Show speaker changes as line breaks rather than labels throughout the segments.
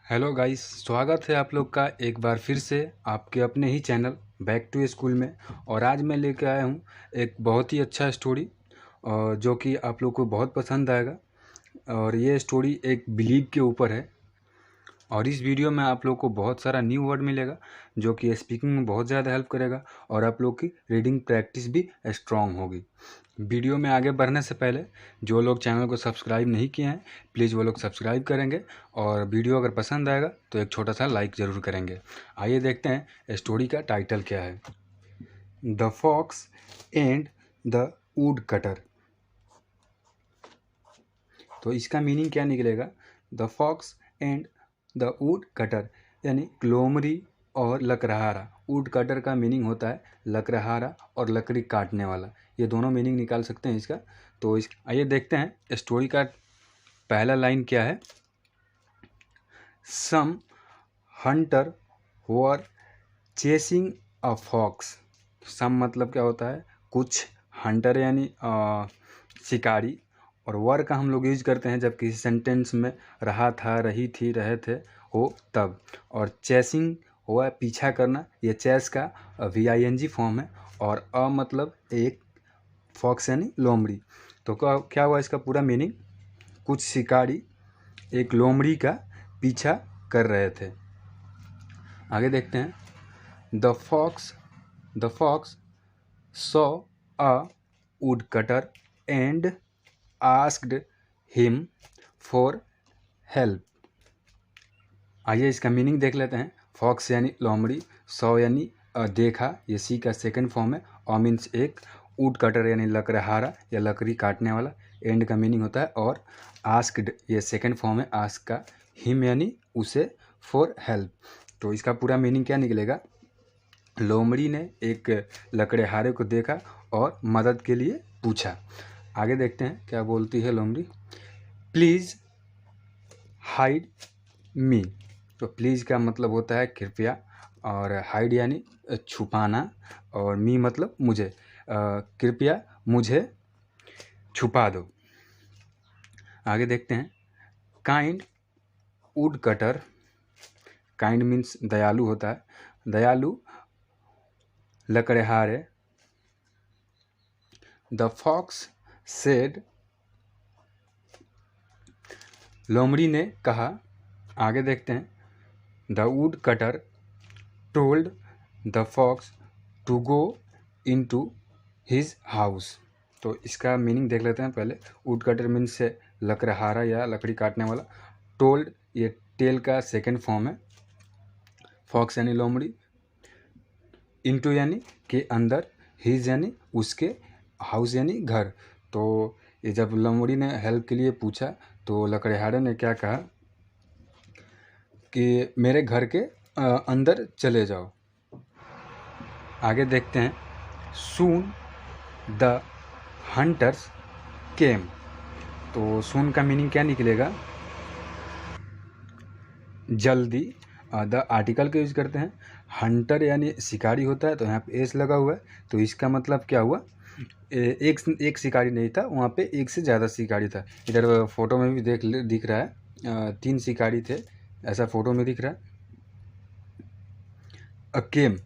Hello guys, स्वागत है आप लोग का एक बार फिर से आपके अपने ही चैनल बैक टू स्कूल में। और आज मैं लेके आया हूँ एक बहुत ही अच्छा स्टोरी और जो कि आप लोग को बहुत पसंद आएगा। और ये स्टोरी एक बिलीव के ऊपर है और इस वीडियो में आप लोग को बहुत सारा न्यू वर्ड मिलेगा जो कि स्पीकिंग में बहुत ज़्यादा हेल्प करेगा और आप लोग की रीडिंग प्रैक्टिस भी स्ट्रांग होगी। वीडियो में आगे बढ़ने से पहले जो लोग चैनल को सब्सक्राइब नहीं किए हैं प्लीज़ वो लोग सब्सक्राइब करेंगे और वीडियो अगर पसंद आएगा तो एक छोटा सा लाइक ज़रूर करेंगे। आइए देखते हैं स्टोरी का टाइटल क्या है। The fox and the woodcutter. तो इसका मीनिंग क्या निकलेगा? The fox and the woodcutter यानी लोमड़ी और लकड़हारा। वुड कटर का मीनिंग होता है लकड़हारा और लकड़ी काटने वाला। ये दोनों मीनिंग निकाल सकते हैं इसका। तो आइए देखते हैं स्टोरी का पहला लाइन क्या है। Some hunter were chasing a fox. Some मतलब क्या होता है? कुछ। हंटर यानी शिकारी। और वर का हम लोग यूज करते हैं जब किसी सेंटेंस में रहा था, रही थी, रहे थे हो तब। और चेसिंग हुआ पीछा करना, ये चेस का VING फॉर्म है। और मतलब एक, फॉक्स यानी लोमड़ी। तो क्या हुआ इसका पूरा मीनिंग? कुछ शिकारी एक लोमड़ी का पीछा कर रहे थे। आगे देखते हैं। The fox saw a woodcutter and asked him for help। आइए इसका मीनिंग देख लेते हैं। फॉक्स यानी लोमड़ी, सॉ यानी देखा, ये सी का सेकंड फॉर्म है। और मीन्स एक, वुड कटर यानी लकड़हारा या लकड़ी काटने वाला, एंड का मीनिंग होता है और। आस्क्ड ये सेकंड फॉर्म है आस्क का, हिम यानी उसे, फॉर हेल्प। तो इसका पूरा मीनिंग क्या निकलेगा? लोमड़ी ने एक लकड़हारे को देखा और मदद के लिए पूछा। आगे देखते हैं क्या बोलती है लोमड़ी। प्लीज़ हाइड मी। तो प्लीज़ का मतलब होता है कृपया, और हाइड यानी छुपाना, और मी मतलब मुझे। कृपया मुझे छुपा दो। आगे देखते हैं। Kind would cutter. Kind means दयालु होता है। दयालु लकड़हारे। The fox said. लोमड़ी ने कहा। आगे देखते हैं। The woodcutter told the fox to go into his house. तो इसका मीनिंग देख लेते हैं पहले। वुड कटर मीन्स से लकड़हारा या लकड़ी काटने वाला। टोल्ड ये टेल का सेकंड फॉर्म है। फॉक्स यानी लोमड़ी, इनटू यानी के अंदर, हिज यानी उसके, हाउस यानी घर। तो ये जब लोमड़ी ने हेल्प के लिए पूछा तो लकड़हारे ने क्या कहा कि मेरे घर के अंदर चले जाओ। आगे देखते हैं। सून द हंटर्स केम। तो सून का मीनिंग क्या निकलेगा? जल्दी। द आर्टिकल का यूज करते हैं। हंटर यानी शिकारी होता है, तो यहाँ पे एस लगा हुआ है। तो इसका मतलब क्या हुआ? एक शिकारी नहीं था, वहाँ पे एक से ज़्यादा शिकारी था। इधर फोटो में भी दिख रहा है, 3 शिकारी थे, ऐसा फोटो में दिख रहा है। केम,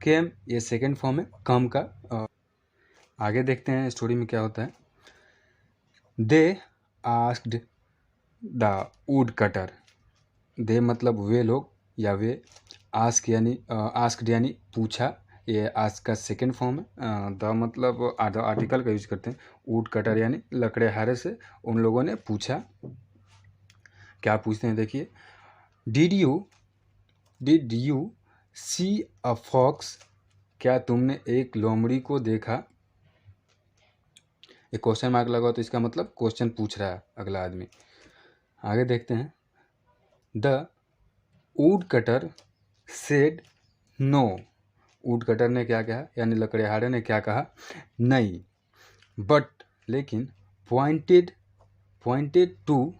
केम ये सेकंड फॉर्म है कम का। आगे देखते हैं स्टोरी में क्या होता है। They asked the woodcutter. They मतलब वे लोग या वे। आस्क यानी आस्क्ड यानी पूछा, ये आस्क का सेकंड फॉर्म है। द मतलब द आर्टिकल का यूज करते हैं। वुड कटर यानी लकड़हारे से उन लोगों ने पूछा। क्या पूछते हैं देखिए। Did you see a fox. क्या तुमने एक लोमड़ी को देखा? एक क्वेश्चन मार्क लगा तो इसका मतलब क्वेश्चन पूछ रहा है अगला आदमी। आगे देखते हैं। The woodcutter said no. Woodcutter ने क्या कहा यानी लकड़हारे ने क्या कहा? नहीं। बट लेकिन pointed to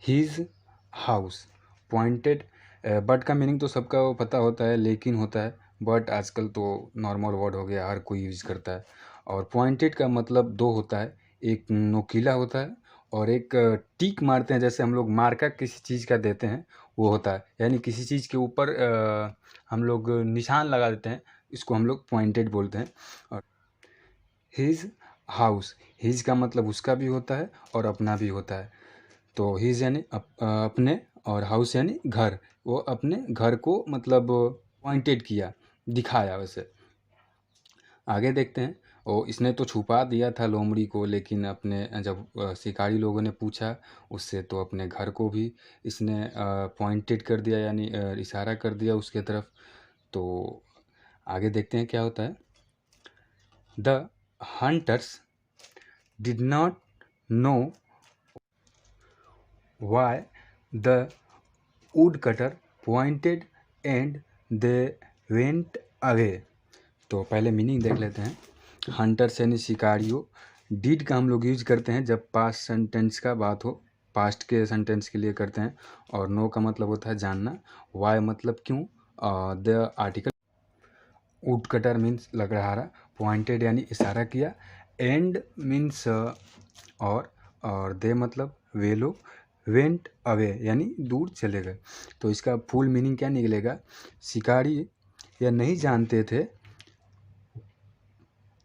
his house. Pointed, but का मीनिंग तो सबका वो पता होता है, लेकिन होता है। बट आजकल तो नॉर्मल वर्ड हो गया, हर कोई यूज़ करता है। और पॉइंटेड का मतलब दो होता है, एक नोकीला होता है और एक टिक मारते हैं, जैसे हम लोग मार्का किसी चीज़ का देते हैं वो होता है, यानी किसी चीज़ के ऊपर हम लोग निशान लगा देते हैं, इसको हम लोग पॉइंटेड बोलते हैं। और हिज हाउस, हिज का मतलब उसका भी होता है और अपना भी होता है। तो हिज यानी अपने, और हाउस यानी घर, वो अपने घर को मतलब पॉइंटेड किया, दिखाया वैसे। आगे देखते हैं। ओ इसने तो छुपा दिया था लोमड़ी को, लेकिन अपने जब शिकारी लोगों ने पूछा उससे तो अपने घर को भी इसने पॉइंटेड कर दिया, यानी इशारा कर दिया उसके तरफ। तो आगे देखते हैं क्या होता है। The hunters did not know why the wood cutter pointed and they went away. तो पहले मीनिंग देख लेते हैं। हंटर्स यानी शिकारियों। डिड का हम लोग यूज करते हैं जब पास्ट सेंटेंस का बात हो, पास्ट के सेंटेंस के लिए करते हैं। और नो का मतलब होता है जानना। वाई मतलब क्यों। The article. Woodcutter means लकड़हारा। पॉइंटेड यानी इशारा किया। एंड मीन्स और दे मतलब वे लोग। वेंट अवे यानी दूर चले गए। तो इसका फुल मीनिंग क्या निकलेगा। शिकारी यह नहीं जानते थे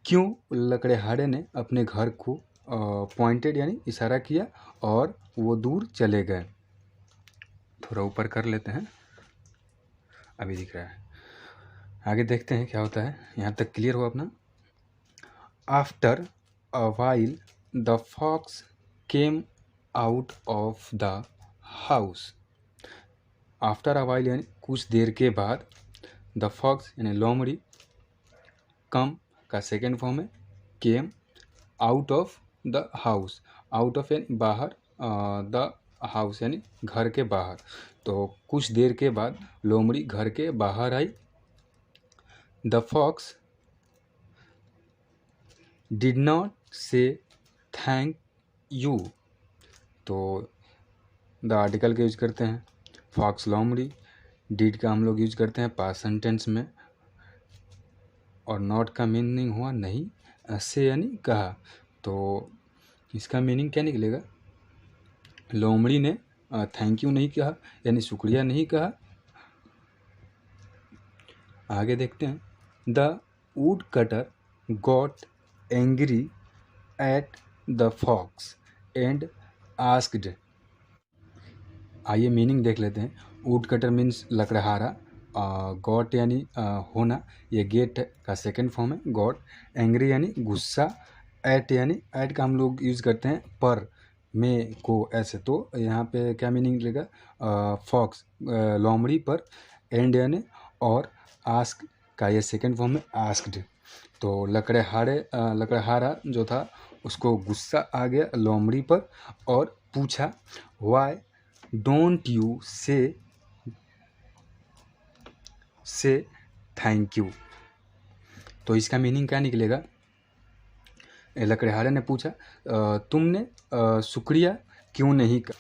क्यों लकड़हारे ने अपने घर को पॉइंटेड यानी इशारा किया और वो दूर चले गए। थोड़ा ऊपर कर लेते हैं, अभी दिख रहा है। आगे देखते हैं क्या होता है। यहाँ तक क्लियर हो अपना। After a while the fox came out of the house. After a while यानी कुछ देर के बाद। द फॉक्स यानी लोमड़ी। कम का सेकेंड फॉर्म है came. Out of the house, out of यानी बाहर, द हाउस यानी घर के बाहर। तो कुछ देर के बाद लोमड़ी घर के बाहर आई। द फॉक्स डिड नॉट से थैंक यू। तो द आर्टिकल का यूज करते हैं। फॉक्स लोमड़ी। डिड का हम लोग यूज करते हैं पास्ट सेंटेंस में। और नॉट का मीनिंग हुआ नहीं, से यानी कहा। तो इसका मीनिंग क्या निकलेगा। लोमड़ी ने थैंक यू नहीं कहा, यानी शुक्रिया नहीं कहा। आगे देखते हैं। The woodcutter got angry at the fox and asked. आइए मीनिंग देख लेते हैं। वुड कटर मीन्स लकड़हारा। गॉट यानी होना, ये गेट का सेकंड फॉर्म है गॉट। एंग्री यानी गुस्सा। एट यानी एट का हम लोग यूज़ करते हैं पर, में को ऐसे। तो यहाँ पे क्या मीनिंग लेगा। फॉक्स लोमड़ी पर। एंड यानी और। आस्क का ये सेकंड फॉर्म है आस्क्ड। तो लकड़हारा जो था उसको गुस्सा आ गया लोमड़ी पर और पूछा वाई डोंट यू से थैंक यू। तो इसका मीनिंग क्या निकलेगा। लकड़हारे ने पूछा तुमने शुक्रिया क्यों नहीं कर।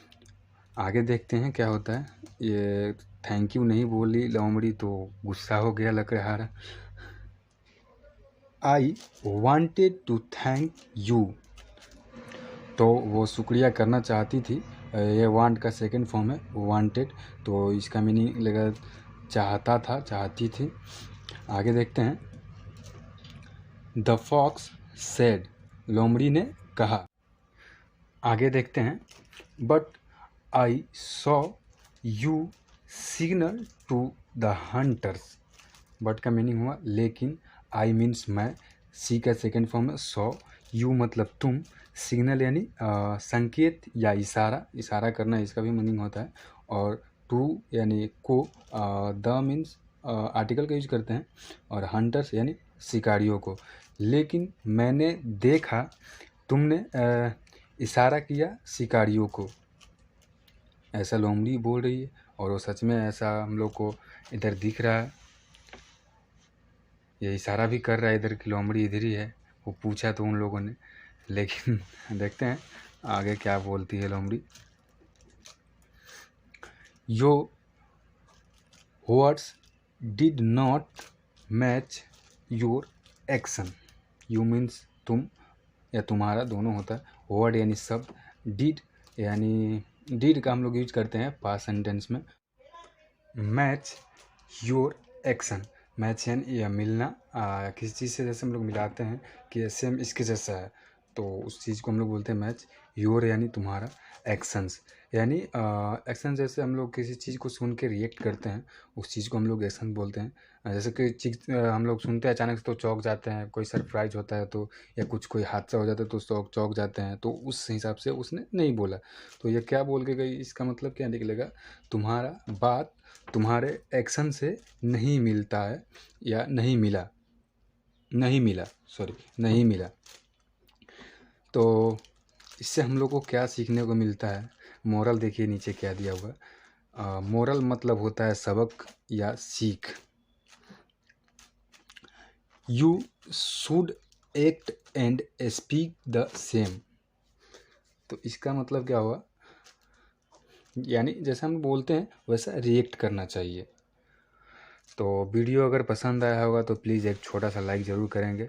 आगे देखते हैं क्या होता है। ये थैंक यू नहीं बोली लोमड़ी तो गुस्सा हो गया लकड़हारा। I wanted to thank you. तो वो शुक्रिया करना चाहती थी। ये वांट का सेकंड फॉर्म है वांटेड। तो इसका मीनिंग लेगा चाहता था, चाहती थी। आगे देखते हैं। द फॉक्स सेड, लोमड़ी ने कहा। आगे देखते हैं। But I saw you signal to the hunters. But का मीनिंग हुआ लेकिन। आई मीन्स मैं। सी का सेकेंड फॉर्म है सॉ। यू मतलब तुम। सिग्नल यानी संकेत या इशारा, इशारा करना, इसका भी मीनिंग होता है। और टू यानी को। द मीन्स आर्टिकल का यूज करते हैं। और हंटर्स यानी शिकारियों को। लेकिन मैंने देखा तुमने इशारा किया शिकारियों को, ऐसा लोमड़ी बोल रही है। और वो सच में ऐसा हम लोग को इधर दिख रहा है। ये इशारा भी कर रहा है इधर की लोमड़ी इधर ही है। वो पूछा तो उन लोगों ने, लेकिन देखते हैं आगे क्या बोलती है लोमड़ी। Your words did not match your action. You means तुम या तुम्हारा दोनों होता है। वर्ड यानी शब्द, डिड यानी डिड का हम लोग यूज करते हैं पास्ट सेंटेंस में। मैच योर एक्शन, मैच यानी या मिलना, किसी चीज़ से जैसे हम लोग मिलाते हैं कि सेम इसके जैसा है, तो उस चीज़ को हम लोग बोलते हैं मैच। योर यानी तुम्हारा, एक्शंस यानी एक्शन, जैसे हम लोग किसी चीज़ को सुन के रिएक्ट करते हैं उस चीज़ को हम लोग एक्शन बोलते हैं। जैसे कि चीज़ हम लोग सुनते हैं अचानक से तो चौंक जाते हैं, कोई सरप्राइज होता है तो, या कुछ कोई हादसा हो जाता है तो चौंक जाते हैं, तो उस हिसाब से उसने नहीं बोला। तो ये क्या बोल के गई, इसका मतलब क्या निकलेगा, तुम्हारा बात तुम्हारे एक्शन से नहीं मिलता है या नहीं मिला, नहीं मिला। तो इससे हम लोग को क्या सीखने को मिलता है, मोरल देखिए नीचे क्या दिया हुआ। मोरल मतलब होता है सबक या सीख। You should act and speak the same. तो इसका मतलब क्या हुआ, यानी जैसा हम बोलते हैं वैसा रिएक्ट करना चाहिए। तो वीडियो अगर पसंद आया होगा तो प्लीज़ एक छोटा सा लाइक ज़रूर करेंगे।